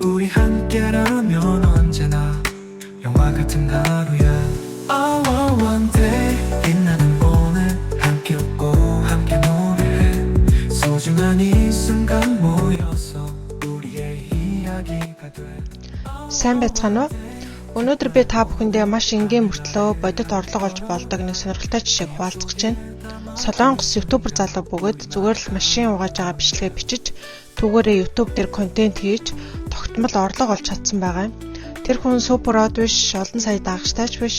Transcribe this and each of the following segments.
우리 함께라면 언제나 영화 같은 하루야. Oh, one day 빛나는 오늘 함께 웃고 함께 노래해. 소중한 이 순간 모여서 우리의 이야기가 돼. Сайн байцгаана уу? Өнөөдөр би та бүхэндээ маш энгийн мөртлөө бодит орлого олж болдог нэг сонирхолтой жишээг хуваалцах гэж байна. Солонгос ютубер залуу бөгөөд зүгээр л машин угааж байгаа бичлэгээ бичиж түүгээрээ ютуб дээр контент хийж тогтмол орлого олж чадсан байгаа юм. Тэр хүн суперод биш, олон сая дагагчтайч биш.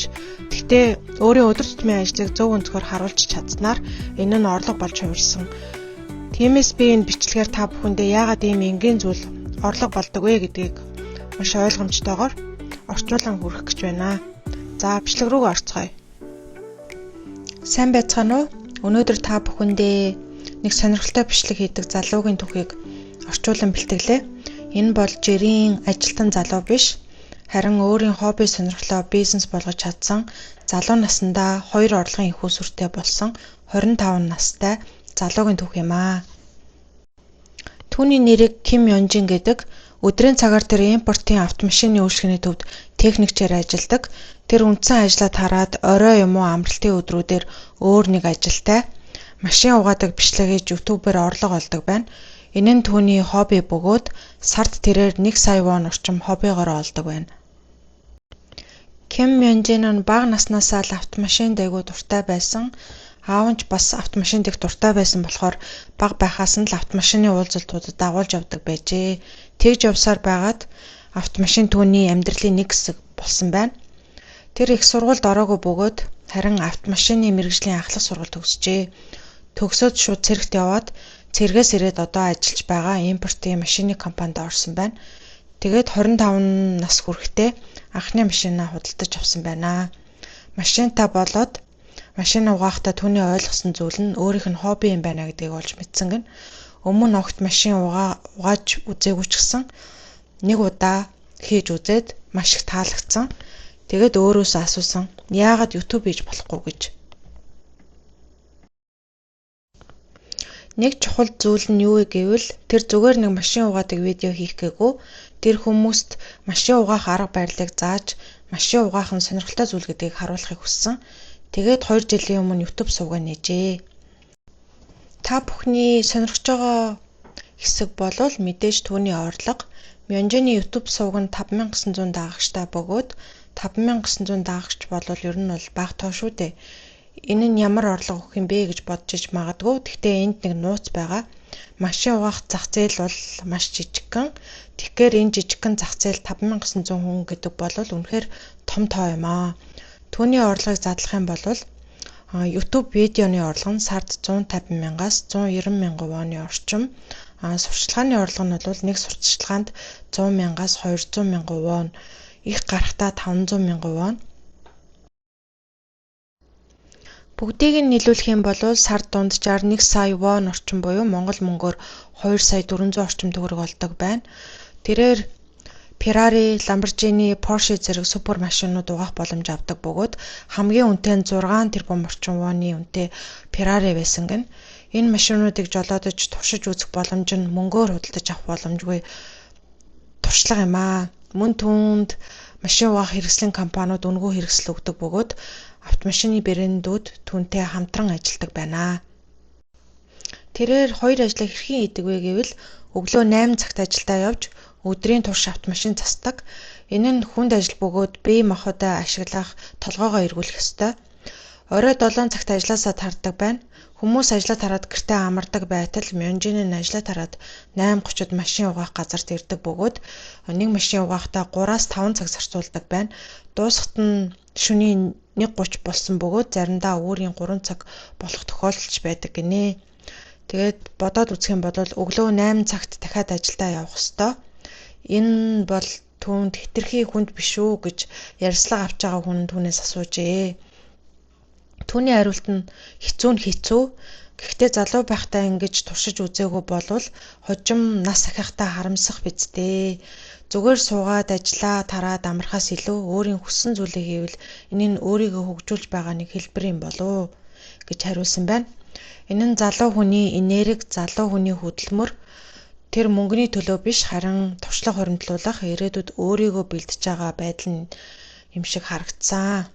Гэхдээ өөрийн өдөр тутмын ажлыг зөв өнцгөр харуулж чадсанаар энэ нь орлого болж хувирсан. Тиймээс би энэ бичлэгээр та бүхэндээ яагаад ийм энгийн зүйл орлого болдог вэ гэдгийг маш ойлгомжтойгоор орчуулан хүргэх гэж байна. За бичлэг рүү орцгоё. Сайн байцгаана уу? Өнөөдөр та бүхэндээ нэг сонирхолтой бичлэг хийдэг залуугийн түүхийг орчуулан бэлтгэлээ. Энэ бол жирийн ажилтан залуу биш, харин өөрийн хобби сонирхлоо бизнес болгож чадсан, залуу наснда 2 орлогын их усүртэй болсон 25 настай залуугийн түүх юм аа. Түүний нэрийг Ким Ёнжин гэдэг. Өдрийн цагаар тэр импортын автомашины үйлчлэгээний төвд техникчээр ажилладаг. Тэр үндсэн ажлаа тараад орой юм уу амралтын өдрүүдээр өөр нэг ажилтай машин угаадаг бичлэгийг ютубээр орлого олдог байна. Энэ нь түүний хобби бөгөөд сард тэрээр 1 сая вон орчим хоббигоор олдог байна. Ким Ёнжин нь бага наснаасаа л автомашин дээгүү дуртай байсан. Аав нь ч бас автомашин дэх дуртай байсан болохоор бага байхаас нь л автомашины уулзалтуудад дагуулж явдаг байжээ. Тэгж явсаар байгаад автомашин түүний амьдралын нэг хэсэг болсон байна. Тэр их сургуульд ороогүй бөгөөд харин автомашины мэргэжлийн ахлах сургууль төгсжээ. Төгсөөд шууд цэрэгт яваад цэргээс ирээд одоо ажиллаж байгаа импортын машины компанид орсон байна. Тэгээд 25 нас хүрэхдээ анхны машинаа худалдаж авсан байна. Машинтаа болоод машин угаахтаа түүний ойлгосон зүйл нь өөрийнх нь хобби юм байна гэдгийг олж мэдсэн гэн. Өмнө огт машин угааж үзээгүй ч гэсэн нэг удаа хийж үзээд маш их таалагдсан. Тэгээд өөрөөсөө асуусан. Яагаад YouTube хийж болохгүй гэж. Нэг чухал зүйл нь юу вэ гэвэл тэр зүгээр нэг машин угаадаг видео хийх гээгүй. Тэр хүмүүст машин угаах арга барилыг зааж машин угаах нь сонирхолтой зүйл гэдгийг харуулахыг хүссэн. Тэгээд 2 жилийн өмнө YouTube сувгаа нээжээ. Та бүхний сонирхож байгаа хэсэг болвол мэдээж түүний орлого. Ёнжины YouTube сувг нь 5900 дагагчтай бөгөөд 5900 дагагч болвол ер нь бол бага тоо шүү дээ. Энэ нь ямар орлого өгөх юм бэ гэж бодож иж магадгүй. Гэхдээ энд нэг нууц байгаа. Машин угаах зах зээл бол маш жижигхэн. Тэгэхээр энэ жижигхэн зах зээл 5900 хүн гэдэг бол үнэхээр том тоо юм аа. Түүний орлогыг задлах юм бол YouTube видеоны орлого нь сард 150,000-аас 190,000 воны орчим. Сурчлагын орлого нь бол нэг сурчлагаанд 100,000-аас 200,000 вон, их гарахтаа 500,000 вон. Бүгдийг нь нийлүүлэх юм бол сард дунджаар 1 сая вон орчим буюу Монгол мөнгөөр 2 сая 400 орчим төгрөг олдог байна. Тэрээр Ferrari, Lamborghini, Porsche зэрэг супер машинууд угаах боломж авдаг бөгөөд хамгийн үнэтэй нь 6 тэрбум орчим воны үнэтэй Ferrari байсан гэн. Энэ машинуудыг жолоодож туршиж үзэх боломж нь мөнгөөр худалдаж авах боломжгүй туршлага юм аа. Мөн түүнд машин угаах хэрэгслийн компаниуд үнэгүй хэрэгсэл өгдөг бөгөөд автомашины брэндүүд түүнтэй хамтран ажилладаг байна. Тэрээр хоёр ажлыг хэрхэн хийдэг вэ гэвэл өглөө 8 цагт ажилдаа явж өдрийн турш автомашин засдаг. Энэ нь хүнд ажил бөгөөд бие махбодоо ашиглах толгоогоо эргүүлэх ёстой. Орой 7 цагт ажлаасаа тардаг байна. Хүмүүс ажлаа тараад гэртээ амардаг байтал Ёнжин нь ажлаа тараад 8:30-д машин угаах газарт ирдэг бөгөөд нэг машин угаахтаа 3-аас 5 цаг зарцуулдаг байна. Дуусахт нь шөнийн 1:30 болсон бөгөөд заримдаа өөрийн 3 цаг болох тохиолдолч байдаг гинэ. Тэгээд бодоод үзэх юм бол өглөө 8 цагт дахиад ажилдаа явах ёстой. Энэ бол түүнд хэтэрхий хүнд биш үү гэж ярьслага авч байгаа хүн түүнээс асуужээ. Түүний хариулт нь хэцүү. Гэхдээ залуу байхдаа ингэж туршиж үзээгүй болвол хожим нас ахихтаа харамсах бидтэй. Зүгээр суугаад ажиллаа тараад амархаас илүү өөрийн хүссэн зүйлээ хийвэл энэ нь өөрийгөө хөгжүүлж байгаа нэг хэлбэр юм болов гэж хариулсан байна. Энэ нь залуу хүний энерги, залуу хүний хөдөлмөр тэр мөнгөний төлөө биш харин туршлага хуримтлуулах ирээдүйд өөрийгөө бэлдэж байгаа байдал нь юм шиг харагдсан.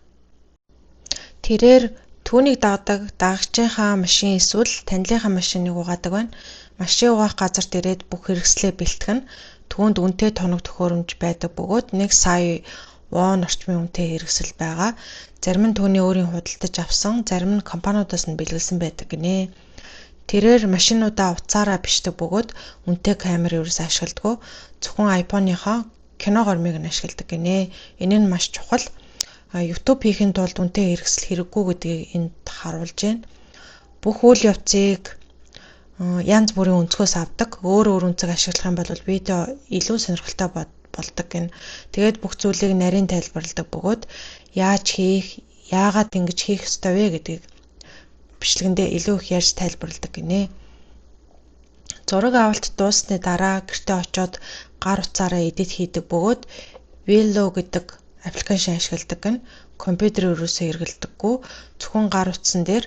Тэрээр түүнийг дагагчийнхаа машин эсвэл танилынхаа машиныг угаадаг байна. Машин угаах газарт ирээд бүх хэрэгслээ бэлтгэн түүнд үнэтэй тоног төхөөрөмж байдаг бөгөөд 1 сая вон орчмын үнэтэй хэрэгсэл байгаа. Зарим нь түүний өөрийн худалдаж авсан, зарим нь компаниудаас нь бэлгэлсэн байдаг гинэ. Тэрээр машинуудаа утсаараа бичдэг бөгөөд үнэтэй камер ерөөс ашигладаг. Зөвхөн iPhone-ийнхоо кино гормыг нь ашигладаг гинэ. Энэ нь маш чухал. YouTube хийхин тулд үнэтэй хэрэгсэл хэрэггүй гэдгийг энд харуулж байна. Бүх үйл явцыг янз бүрийн өнцгөөс авдаг. Өөр өнцөг ашиглах юм бол видео илүү сонирхолтой болдог гэн. Тэгээд бүх зүйлийг нарийн тайлбарладаг бөгөөд яаж хийх, яагаад ингэж хийх ёстой вэ гэдгийг бичлэгэндээ илүү их ярьж тайлбарладаг гинэ. Зураг авалт дууссаны дараа гэртээ очиод гар утсаараа эдит хийдэг бөгөөд Velo гэдэг аппликейшн ашигладаг гэн. Компьютер ерөөсөө эргэлдэггүй. Зөвхөн гар утсан дээр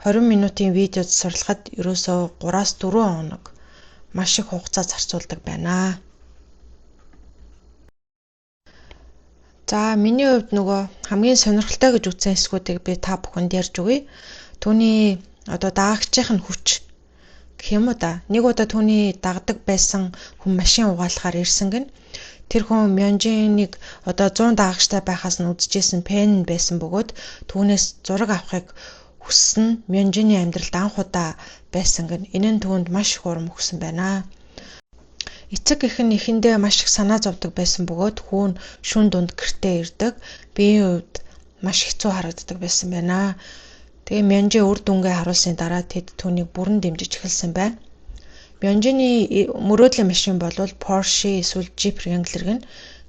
20 минутын видео засварлахад ерөөсөө 3-4 хоног маш их хугацаа зарцуулдаг байна. За миний хувьд нөгөө хамгийн сонирхолтой гэж үзсэн хэсгүүдийг би та бүхэнд ярьж өгье. Түүний даагагчийнх нь хүч гэх юм уу да. Нэг удаа түүний дагдаг байсан хүн машин угаалахаар ирсэн гэн. Тэр хүн Мёнжинийг 100 даагагчтай байхаас нь үзэжсэн пен байсан бөгөөд түүнээс зураг авахыг хүссэн Мёнжиний амьдралд анх удаа байсан гэн. Энэ нь түүнд маш их урам өгсөн байна. Эцэг эх нь эхэндээ маш их санаа зовдөг байсан бөгөөд хүүн шүн дунд гэртээ ирдэг. Биеийн хувьд маш хэцүү харагддаг байсан байна. Тэгээ Мёнжи үр дүнгээ харуулсны дараа тэд түүнийг бүрэн дэмжиж эхэлсэн байна. Мёнжиний мөрөөдлийн машин бол Porsche эсвэл Jeep Wrangler гэн.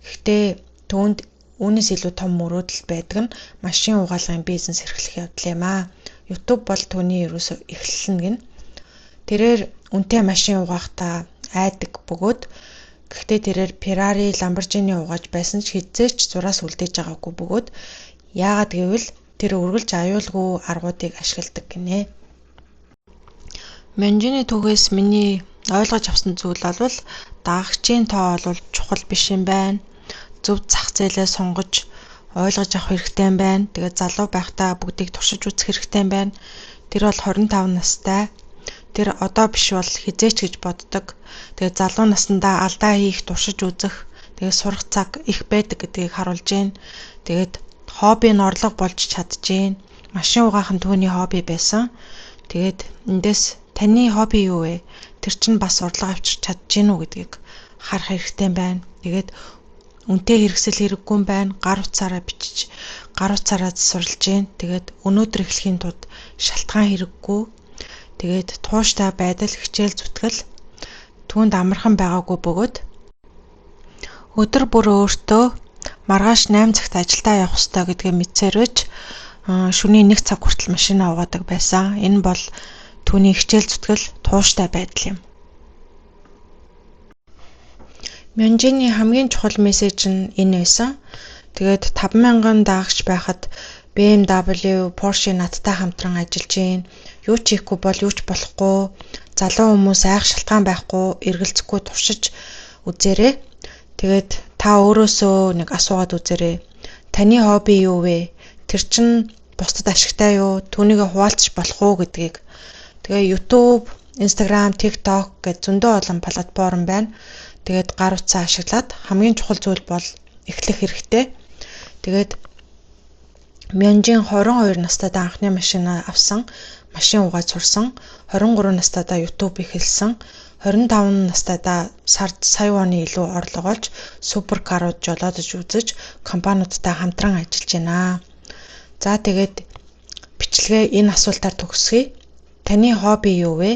Гэхдээ түүнд үүнээс илүү том мөрөөдөл байдаг нь машин угаалгын бизнес эрхлэх явдал юм аа. YouTube бол түүний ерөөсөө эхлэл нь гэн. Тэрээр үнэтэй машин угаахтаа айдаг бөгөөд гэхдээ тэрээр Ferrari, Lamborghini угааж байсан ч хизээч зураас үлдээж байгаагүй бөгөөд яагаад гэвэл тэр үргэлж аюулгүй аргуудыг ашигладаг гинэ. Мёнжиний түүхээс миний ойлгож авсан зүйл бол даагагчийн тоо бол чухал биш юм байна. Зөв зах зээлээ сонгож ойлгож авах хэрэгтэй юм байна. Тэгээд залуу байхдаа бүгдийг туршиж үзэх хэрэгтэй юм байна. Тэр бол 25 настай. Тэр одоо биш бол хизээч гэж боддог. Тэгээд залуу наснда алдаа хийх, туршиж үзэх, тэгээд сурах цаг их байдаг гэдгийг харуулж байна. Тэгээд хобби нь орлого болж чадчихээн. Машин угаах нь түүний хобби байсан. Тэгээд эндээс таны хобби юу вэ? Тэр чинь бас орлого авчирч чадчихээн үү гэдгийг харах хэрэгтэй юм байна. Тэгээд үнэтэй хэрэгсэл хэрэггүй юм байна. Гар утсаараа бичиж, гар утсаараа засварлаж байна. Тэгээд өнөөдөр эхлэхийн тулд шалтгаан хэрэггүй. Тэгээд тууштай байдал, хичээл зүтгэл түүнд амархан байгаагүй бөгөөд өдөр бүр өөртөө маргааш 8 цагт ажилдаа явах ёстой гэдгээ мэдсээрэж шөнийн 1 цаг хүртэл машинаа угаадаг байсан. Энэ бол түүний хичээл зүтгэл тууштай байдал юм. Мёнжиний хамгийн чухал мессеж нь энэ байсан. Тэгээд 5,000 даагагч байхад BMW, Porsche надтай хамтран ажиллаж гин. Юу ч хийхгүй бол юу ч болохгүй. Залуу хүмүүс айх шалтгаан байхгүй, эргэлзэхгүй туршиж үзээрэй. Тэгээд та өөрөөсөө нэг асуугаад үзээрэй. Таны хобби юу вэ? Тэр чинь бусдад ашигтай юу? Түүнийгээ хуваалцах болох уу гэдгийг. Тэгээ YouTube, Instagram, TikTok гэж зөндөө олон платформ байна. Тэгээд гар утсаа ашиглаад хамгийн чухал зүйл бол эхлэх хэрэгтэй. Тэгээд Мёнжин 22 настайдаа анхны машинаа авсан, машин угааж сурсан, 23 настайдаа YouTube эхэлсэн, 25 настайдаа сард сая воны илүү орлого олж суперкарууд жолоодож үзэж компаниудтай хамтран ажиллаж байна. За тэгээд бичлэгээ энэ асуултаар төгсгөе. Таны хобби юу вэ?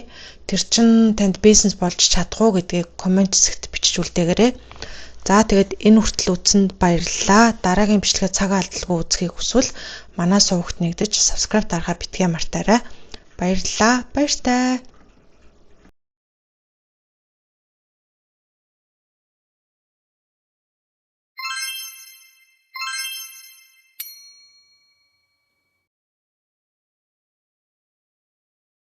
Тэр чин танд бизнес болж чадах уу гэдгийг комент хэсэгт бичиж үлдээгээрэй. За тэгээд энэ хүртэл үзсэнд баярлалаа. Дараагийн бичлэгээ цагаан алдалгүй үзхийг хүсвэл манай сувагт нэгдэж subscribe дарахаа битгий мартаарай. Баярлалаа. Баяртай.